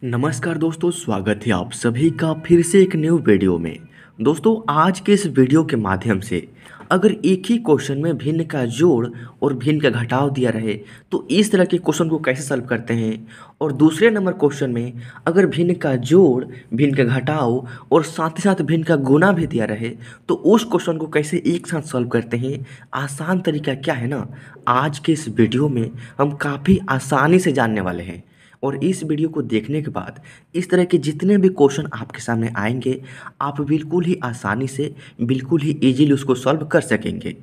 नमस्कार दोस्तों, स्वागत है आप सभी का फिर से एक न्यू वीडियो में। दोस्तों, आज के इस वीडियो के माध्यम से अगर एक ही क्वेश्चन में भिन्न का जोड़ और भिन्न का घटाव दिया रहे तो इस तरह के क्वेश्चन को कैसे सॉल्व करते हैं, और दूसरे नंबर क्वेश्चन में अगर भिन्न का जोड़, भिन्न का घटाव और साथ ही साथ भिन्न का गुना भी दिया रहे तो उस क्वेश्चन को कैसे एक साथ सॉल्व करते हैं। आसान तरीका क्या है ना, आज के इस वीडियो में हम काफ़ी आसानी से जानने वाले हैं। और इस वीडियो को देखने के बाद इस तरह के जितने भी क्वेश्चन आपके सामने आएंगे, आप बिल्कुल ही आसानी से, बिल्कुल ही इजीली उसको सॉल्व कर सकेंगे।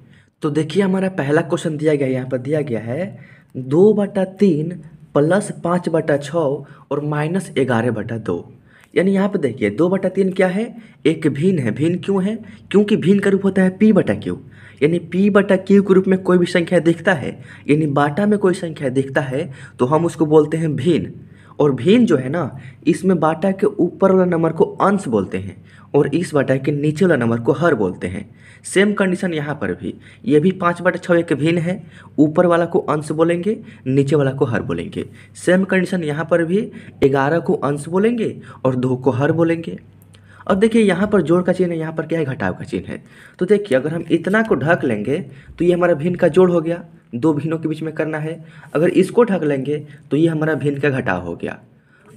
तो देखिए, हमारा पहला क्वेश्चन दिया गया, यहाँ पर दिया गया है 2/3 प्लस 5/6 और माइनस 11/2। यानी यहाँ पर देखिए 2/3 क्या है, एक भिन्न है। भिन्न क्यों है? क्योंकि भिन्न का रूप होता है p/q। यानी p/q के रूप में कोई भी संख्या दिखता है, यानी बाटा में कोई संख्या दिखता है तो हम उसको बोलते हैं भिन्न। और भिन्न जो है ना, इसमें बाटा के ऊपर वाला नंबर को अंश बोलते हैं और इस बाटा के नीचे वाला नंबर को हर बोलते हैं। सेम कंडीशन यहाँ पर भी, ये भी 5/6 एक भिन्न है, ऊपर वाला को अंश बोलेंगे, नीचे वाला को हर बोलेंगे। सेम कंडीशन यहाँ पर भी, 11 को अंश बोलेंगे और 2 को हर बोलेंगे। अब देखिए, यहाँ पर जोड़ का चिन्ह है, यहाँ पर क्या है, घटाव का चिन्ह है। तो देखिए, अगर हम इतना को ढक लेंगे तो ये हमारा भिन्न का जोड़ हो गया, दो भिन्नों के बीच में करना है। अगर इसको ढक लेंगे तो ये हमारा भिन्न का घटाव हो गया।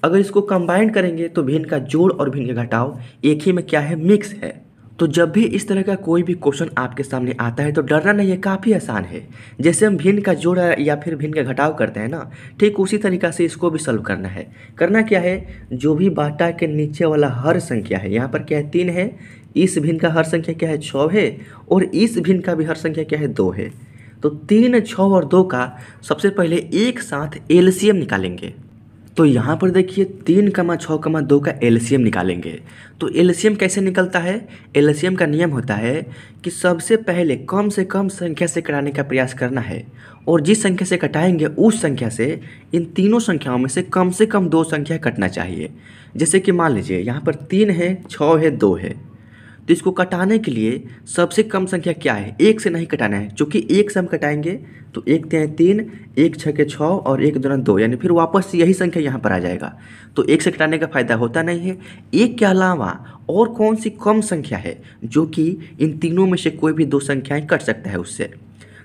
अगर इसको कंबाइन करेंगे तो भिन्न का जोड़ और भिन्न का घटाव एक ही में क्या है, मिक्स है। तो जब भी इस तरह का कोई भी क्वेश्चन आपके सामने आता है तो डरना नहीं है, काफ़ी आसान है। जैसे हम भिन्न का जोड़ या फिर भिन्न का घटाव करते हैं ना, ठीक उसी तरीक़ा से इसको भी सॉल्व करना है। करना क्या है, जो भी बाटा के नीचे वाला हर संख्या है, यहाँ पर क्या है, 3 है, इस भिन्न का हर संख्या क्या है, 6 है, और इस भिन्न का भी हर संख्या क्या है, 2 है। तो 3, 6 और 2 का सबसे पहले एक साथ एलसीएम निकालेंगे। तो यहाँ पर देखिए 3, 6, 2 का एलसीएम निकालेंगे। तो एलसीएम कैसे निकलता है? एलसीएम का नियम होता है कि सबसे पहले कम से कम संख्या से कटाने का प्रयास करना है, और जिस संख्या से कटाएंगे उस संख्या से इन तीनों संख्याओं में से कम 2 संख्या कटना चाहिए। जैसे कि मान लीजिए यहाँ पर 3 है, 6 है, 2 है, तो इसको कटाने के लिए सबसे कम संख्या क्या है, एक से नहीं कटाना है। चूँकि एक से हम कटाएंगे तो 1 3 3, 1 6 6 और 1 2 2, यानी फिर वापस से यही संख्या यहाँ पर आ जाएगा। तो एक से कटाने का फ़ायदा होता नहीं है। एक के अलावा और कौन सी कम संख्या है जो कि इन तीनों में से कोई भी 2 संख्याएँ कट सकता है उससे?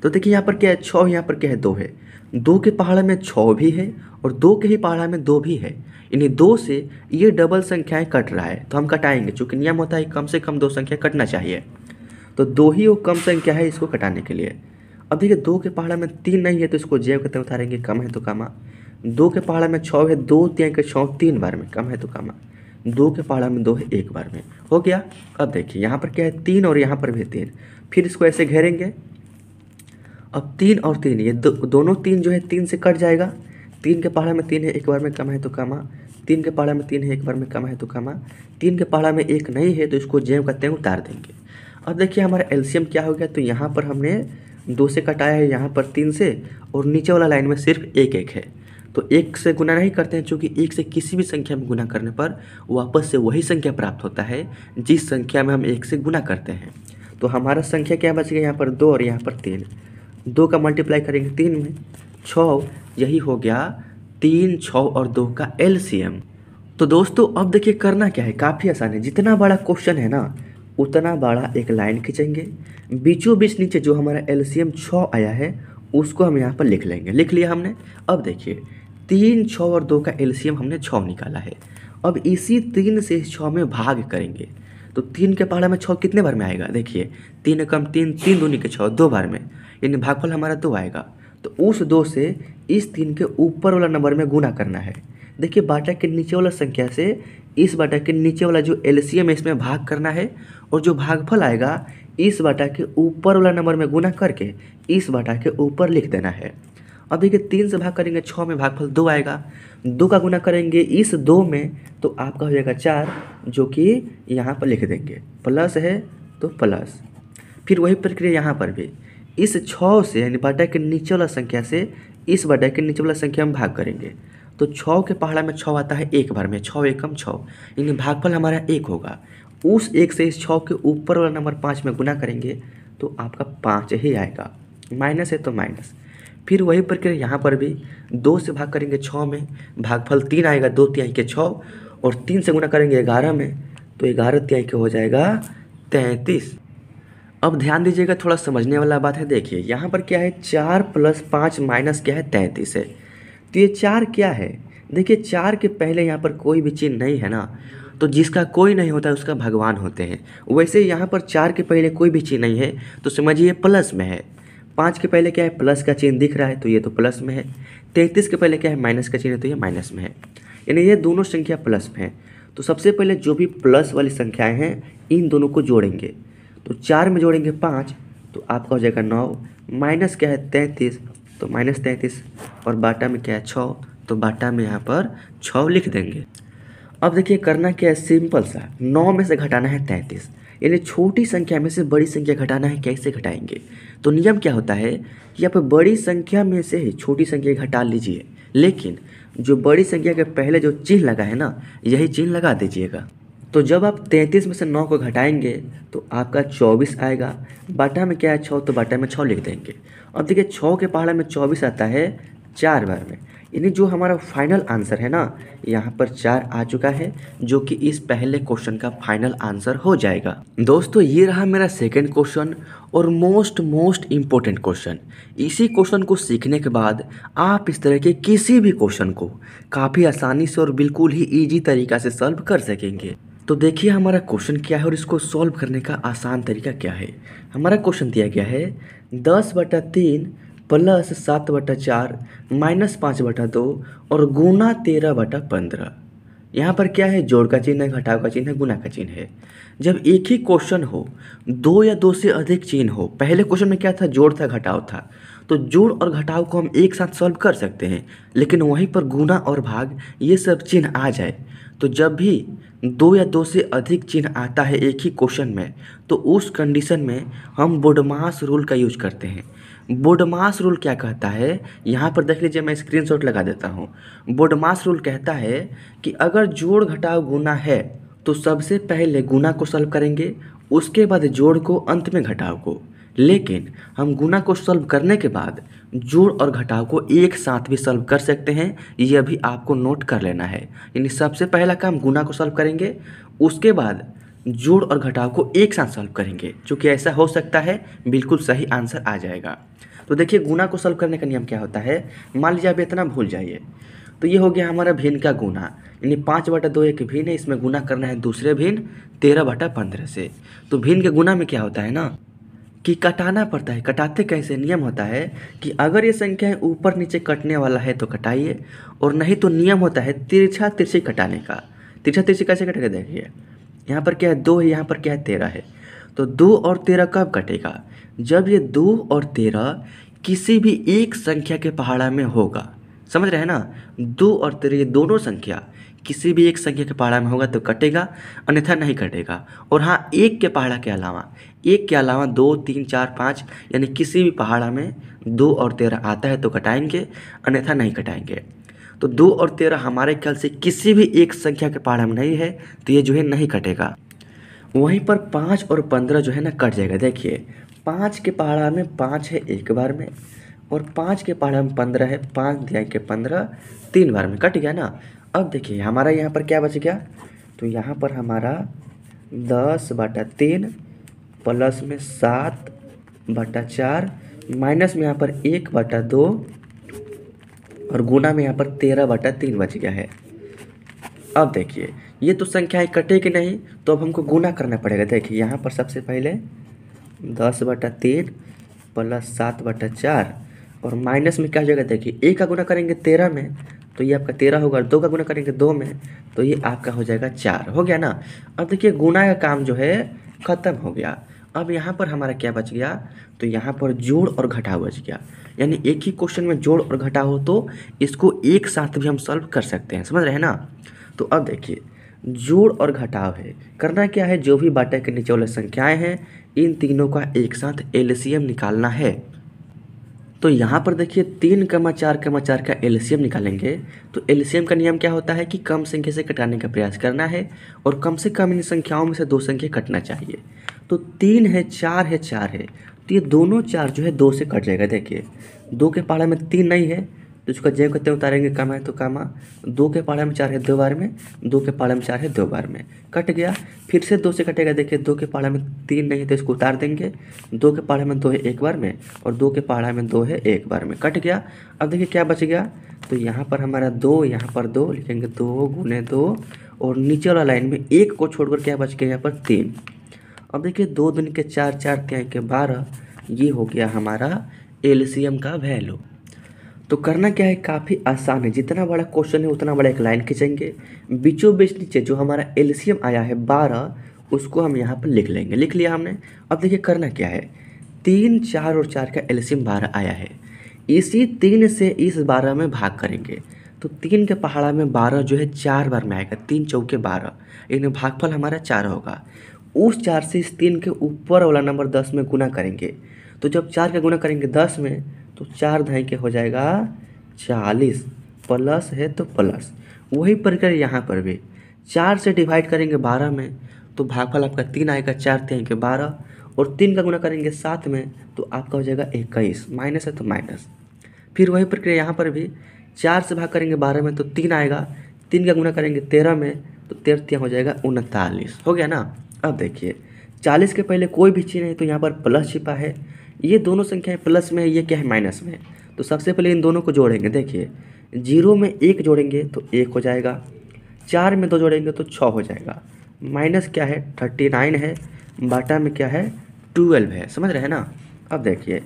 तो देखिए यहाँ पर क्या है, 6, यहाँ पर क्या है, 2 है। 2 के पहाड़ा में 6 भी है और 2 के ही पहाड़ा में 2 भी है, यानी 2 से ये डबल संख्याएं कट रहा है। तो हम कटाएंगे, चूँकि नियम होता है कम से कम 2 संख्या कटना चाहिए। तो 2 ही वो कम संख्या है इसको कटाने के लिए। अब देखिए 2 के पहाड़ा में 3 नहीं है तो इसको जेब करते उतारेंगे, कम है तो कामा। 2 के पहाड़ा में 6 है, 2 3 के 6 3 बार में, कम है तो कामा। 2 के पहाड़ा में 2 है, 1 बार में, हो गया। अब देखिए यहाँ पर क्या है, 3 और यहाँ पर भी 3। फिर इसको ऐसे घेरेंगे। अब 3 और 3, ये दोनों 3 जो है 3 से कट जाएगा। 3 के पहाड़ा में 3 है, 1 बार में, कम है तो कामा। 3 के पहाड़ा में 3 है, 1 बार में, कम है तो कामा। 3 के पहाड़ा में 1 नहीं है तो इसको जेब करते हैं उतार देंगे। अब देखिए हमारा एलसीएम क्या हो गया, तो यहाँ पर हमने 2 से कटाया है, यहाँ पर 3 से, और नीचे वाला लाइन में सिर्फ 1 1 है। तो 1 से गुना नहीं करते हैं, चूँकि 1 से किसी भी संख्या में गुना करने पर वापस से वही संख्या प्राप्त होता है जिस संख्या में हम 1 से गुना करते हैं। तो हमारा संख्या क्या बच गया, यहाँ पर 2 और यहाँ पर 3। 2 का मल्टीप्लाई करेंगे 3 में, 6, यही हो गया 3, 6 और 2 का एलसीएम। तो दोस्तों अब देखिए करना क्या है, काफ़ी आसान है। जितना बड़ा क्वेश्चन है ना, उतना बड़ा एक लाइन खींचेंगे, बीचों बीच नीचे जो हमारा एलसीएम 6 आया है उसको हम यहाँ पर लिख लेंगे। लिख लिया हमने। अब देखिए 3, 6 और 2 का एलसीएम हमने 6 निकाला है। अब इसी 3 से 6 में भाग करेंगे। तो 3 के पहाड़ा में 6 कितने बार में आएगा, देखिए 3 कम 3, 3 दूनी के 6, 2 बार में, यानी भागफल हमारा 2 आएगा। तो उस 2 से इस 3 के ऊपर वाला नंबर में गुना करना है। देखिए बाटा के नीचे वाला संख्या से इस बाटा के नीचे वाला जो एलसीएम है इसमें भाग करना है, और जो भागफल आएगा इस बाटा के ऊपर वाला नंबर में गुना करके इस बाटा के ऊपर लिख देना है। अब देखिए 3 से भाग करेंगे 6 में, भागफल 2 आएगा। 2 का गुना करेंगे इस 2 में तो आपका हो जाएगा 4, जो कि यहाँ पर लिख देंगे। प्लस है तो प्लस। फिर वही प्रक्रिया यहाँ पर भी, इस 6 से यानी बाटा के नीचे वाला संख्या से इस बाटा के नीचे वाला संख्या में भाग करेंगे। तो 6 के पहाड़ा में 6 आता है 1 बार में, 6 एकम 6, यानी भागफल हमारा 1 होगा। उस 1 से इस 6 के ऊपर वाला नंबर 5 में गुना करेंगे तो आपका 5 ही आएगा। माइनस है तो माइनस। फिर वही प्रक्रिया यहाँ पर भी 2 से भाग करेंगे 6 में, भागफल 3 आएगा, 2 तिहाई के 6, और 3 से गुना करेंगे 11 में, तो 11 तिहाई के हो जाएगा 33। अब ध्यान दीजिएगा, थोड़ा समझने वाला बात है। देखिए यहाँ पर क्या है, 4 + 5 माइनस क्या है 33 है। तो ये 4 क्या है, देखिए 4 के पहले यहाँ पर कोई भी चिन्ह नहीं है ना, तो जिसका कोई नहीं होता है उसका भगवान होते हैं। वैसे यहाँ पर 4 के पहले कोई भी चिन्ह नहीं है तो समझिए प्लस में है। 5 के पहले क्या है, प्लस का चिन्ह दिख रहा है तो ये तो प्लस में है। 33 के पहले क्या है, माइनस का चिन्ह है तो ये माइनस में है, यानी ये दोनों संख्या प्लस में है। तो सबसे पहले जो भी प्लस वाली संख्याएँ हैं इन दोनों को जोड़ेंगे। तो 4 में जोड़ेंगे 5 तो आपका हो जाएगा 9, माइनस क्या है 33 तो -33, और बाटा में क्या है 6 तो बाटा में यहाँ पर 6 लिख देंगे। अब देखिए करना क्या है, सिंपल सा, 9 में से घटाना है 33, यानी छोटी संख्या में से बड़ी संख्या घटाना है। कैसे घटाएंगे, तो नियम क्या होता है कि आप बड़ी संख्या में से ही छोटी संख्या घटा लीजिए, लेकिन जो बड़ी संख्या के पहले जो चिन्ह लगा है ना, यही चिन्ह लगा दीजिएगा। तो जब आप 33 में से 9 को घटाएंगे तो आपका 24 आएगा। बाटा में क्या है 6 तो बाटा में 6 लिख देंगे। अब देखिए 6 के पहाड़ा में 24 आता है 4 बार में, यानी जो हमारा फाइनल आंसर है ना, यहाँ पर 4 आ चुका है, जो कि इस पहले क्वेश्चन का फाइनल आंसर हो जाएगा। दोस्तों ये रहा मेरा सेकंड क्वेश्चन और मोस्ट इम्पोर्टेंट क्वेश्चन। इसी क्वेश्चन को सीखने के बाद आप इस तरह के किसी भी क्वेश्चन को काफ़ी आसानी से और बिल्कुल ही ईजी तरीका से सॉल्व कर सकेंगे। तो देखिए हमारा क्वेश्चन क्या है और इसको सॉल्व करने का आसान तरीका क्या है। हमारा क्वेश्चन दिया गया है 10/3 + 7/4 - 5/2 और गुना 13/15। यहाँ पर क्या है, जोड़ का चिन्ह है, घटाव का चिन्ह है, गुना का चिन्ह है। जब एक ही क्वेश्चन हो, 2 या 2 से अधिक चिन्ह हो, पहले क्वेश्चन में क्या था, जोड़ था घटाव था, तो जोड़ और घटाव को हम एक साथ सॉल्व कर सकते हैं, लेकिन वहीं पर गुना और भाग ये सब चिन्ह आ जाए, तो जब भी 2 या 2 से अधिक चिन्ह आता है एक ही क्वेश्चन में, तो उस कंडीशन में हम बोडमास रूल का यूज करते हैं। बोडमास रूल क्या कहता है, यहाँ पर देख लीजिए, मैं स्क्रीनशॉट लगा देता हूँ। बोडमास रूल कहता है कि अगर जोड़ घटाव गुना है तो सबसे पहले गुना को सॉल्व करेंगे, उसके बाद जोड़ को, अंत में घटाव को। लेकिन हम गुना को सॉल्व करने के बाद जोड़ और घटाव को एक साथ भी सॉल्व कर सकते हैं, यह भी आपको नोट कर लेना है। यानी सबसे पहला काम गुना को सॉल्व करेंगे, उसके बाद जोड़ और घटाव को एक साथ सॉल्व करेंगे। चूँकि ऐसा हो सकता है, बिल्कुल सही आंसर आ जाएगा। तो देखिए गुना को सॉल्व करने का नियम क्या होता है, मान लीजिए आप इतना भूल जाइए, तो ये हो गया हमारा भिन्न का गुना, यानी 5/2 एक भिन्न है, इसमें गुना करना है दूसरे भिन्न 13/15 से। तो भिन्न के गुना में क्या होता है ना कि कटाना पड़ता है। कटाते कैसे, नियम होता है कि अगर ये संख्या ऊपर नीचे कटने वाला है तो कटाइए, और नहीं तो नियम होता है तिरछा तिरछी कटाने का। तिरछा तिरछी कैसे कटेगा, देखिए यहाँ पर क्या है 2 है, यहाँ पर क्या है 13 है, तो 2 और 13 कब कटेगा, जब ये 2 और 13 किसी भी एक संख्या के पहाड़ा में होगा। समझ रहे हैं ना, 2 और 13 ये दोनों संख्या किसी भी एक संख्या के पहाड़ा में होगा तो कटेगा, अन्यथा नहीं कटेगा। और हाँ, एक के पहाड़ा के अलावा, एक के अलावा 2, 3, 4, 5 यानी किसी भी पहाड़ा में 2 और 13 आता है तो कटाएंगे, अन्यथा नहीं कटाएंगे। तो 2 और 13 हमारे ख्याल से किसी भी एक संख्या के पहाड़ा में नहीं है, तो ये जो है नहीं कटेगा। वहीं पर 5 और 15 जो है ना कट जाएगा। देखिए 5 के पहाड़ा में 5 है एक बार में, और 5 के पहाड़ा में 15 है, 5 दिया के 15 3 बार में, कट गया ना। अब देखिए हमारा यहाँ पर क्या बच गया, तो यहाँ पर हमारा 10/3 प्लस में 7/4 माइनस में यहाँ पर 1/2 और गुना में यहाँ पर 13/3 बच गया है। अब देखिए ये तो संख्याएं कटेगी नहीं, तो अब हमको गुना करना पड़ेगा। देखिए यहाँ पर सबसे पहले 10/3 प्लस 7/4 और माइनस में क्या हो जाएगा, देखिए 1 का गुना करेंगे 13 में तो ये आपका 13 होगा, और 2 का गुना करेंगे 2 में तो ये आपका हो जाएगा 4, हो गया ना। अब देखिए गुना का काम जो है ख़त्म हो गया। अब यहाँ पर हमारा क्या बच गया, तो यहाँ पर जोड़ और घटाव बच गया। यानी एक ही क्वेश्चन में जोड़ और घटाव हो तो इसको एक साथ भी हम सॉल्व कर सकते हैं, समझ रहे हैं ना। तो अब देखिए जोड़ और घटाव है, करना क्या है, जो भी बाटा के नीचे वाले संख्याएं हैं इन तीनों का एक साथ एलसीएम निकालना है। तो यहाँ पर देखिए 3,4,4 का एलसीएम निकालेंगे, तो एलसीएम का नियम क्या होता है कि कम संख्या से घटाने का प्रयास करना है, और कम से कम इन संख्याओं में से 2 संख्या कटना चाहिए। तो 3 है, 4 है, 4 है, तो ये दोनों 4 जो है 2 से कट जाएगा। देखिए 2 के पहाड़ा में 3 नहीं है तो इसका जय कहते हैं उतारेंगे कामा है तो कामा। 2 के पहाड़ा में 4 है 2 बार में, 2 के पहाड़ा में 4 है 2 बार में, कट गया। फिर से 2 से कटेगा, देखिए 2 के पहाड़ा में 3 नहीं है तो इसको उतार देंगे। 2 के पहाड़ा में 2 है 1 बार में, और 2 के पहाड़ा में 2 है 1 बार में, कट गया। अब देखिए क्या बच गया, तो यहाँ पर हमारा 2, यहाँ पर 2 लिखेंगे, 2 गुने 2, और नीचे वाला लाइन में 1 को छोड़कर क्या बच गया यहाँ पर 3। अब देखिए 2 दूनी के 4, 4 तिहाई के 12, ये हो गया हमारा एलसीएम का वैल्यू। तो करना क्या है, काफ़ी आसान है। जितना बड़ा क्वेश्चन है उतना बड़ा एक लाइन खींचेंगे, बीचों बीच नीचे जो हमारा एलसीएम आया है 12 उसको हम यहाँ पर लिख लेंगे। लिख लिया हमने। अब देखिए करना क्या है, 3, 4 और 4 का एलसीएम 12 आया है। इसी 3 से इस 12 में भाग करेंगे तो 3 के पहाड़ा में 12 जो है 4 बार में आएगा, 3 चौके 12, यानी भागफल हमारा 4 होगा। उस 4 से इस 3 के ऊपर वाला नंबर 10 में गुना करेंगे, तो जब 4 का गुना करेंगे 10 में तो 4 धाई के हो जाएगा 40, प्लस है तो प्लस। वही प्रकार यहाँ पर भी 4 से डिवाइड करेंगे 12 में तो भागफल आपका 3 आएगा, 4 तिहाई के 12, और 3 का गुना करेंगे 7 में तो आपका हो जाएगा 21, माइनस है तो माइनस। फिर वही प्रक्रिया यहाँ पर भी 4 से भाग करेंगे 12 में तो 3 आएगा, 3 का गुना करेंगे 13 में तो 13 हो जाएगा 39, हो गया ना। अब देखिए 40 के पहले कोई भी चीज़ नहीं तो यहाँ पर प्लस छिपा है, ये दोनों संख्याएं प्लस में है, ये क्या है माइनस में। तो सबसे पहले इन दोनों को जोड़ेंगे, देखिए 0 में 1 जोड़ेंगे तो 1 हो जाएगा, 4 में 2 जोड़ेंगे तो 6 हो जाएगा, माइनस क्या है 39 है, बाटा में क्या है 12 है, समझ रहे हैं ना। अब देखिए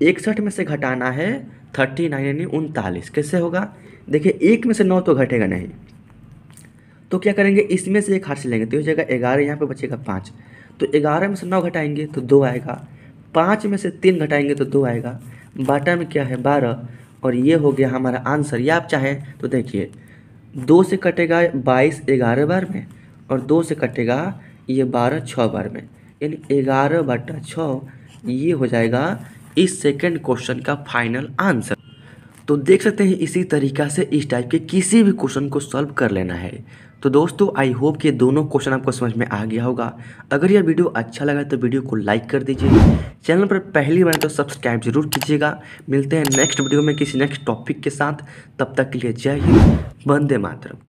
61 में से घटाना है 39 यानी 39, कैसे होगा, देखिए 1 में से 9 तो घटेगा नहीं, तो क्या करेंगे इसमें से 1 हाथ से लेंगे तो हो जाएगा 11, यहाँ पे बचेगा 5, तो 11 में से 9 घटाएंगे तो 2 आएगा, 5 में से 3 घटाएंगे तो 2 आएगा, बाटा में क्या है 12, और ये हो गया हमारा आंसर। या आप चाहें तो देखिए 2 से कटेगा 22 11 बार में, और 2 से कटेगा ये 12 6 बार में, यानी 11/6, ये हो जाएगा इस सेकंड क्वेश्चन का फाइनल आंसर। तो देख सकते हैं इसी तरीक़ा से इस टाइप के किसी भी क्वेश्चन को सॉल्व कर लेना है। तो दोस्तों आई होप कि दोनों क्वेश्चन आपको समझ में आ गया होगा। अगर यह वीडियो अच्छा लगा तो वीडियो को लाइक कर दीजिए, चैनल पर पहली बार तो सब्सक्राइब जरूर कीजिएगा। मिलते हैं नेक्स्ट वीडियो में किसी नेक्स्ट टॉपिक के साथ, तब तक के लिए जय हिंद, वंदे मातरम।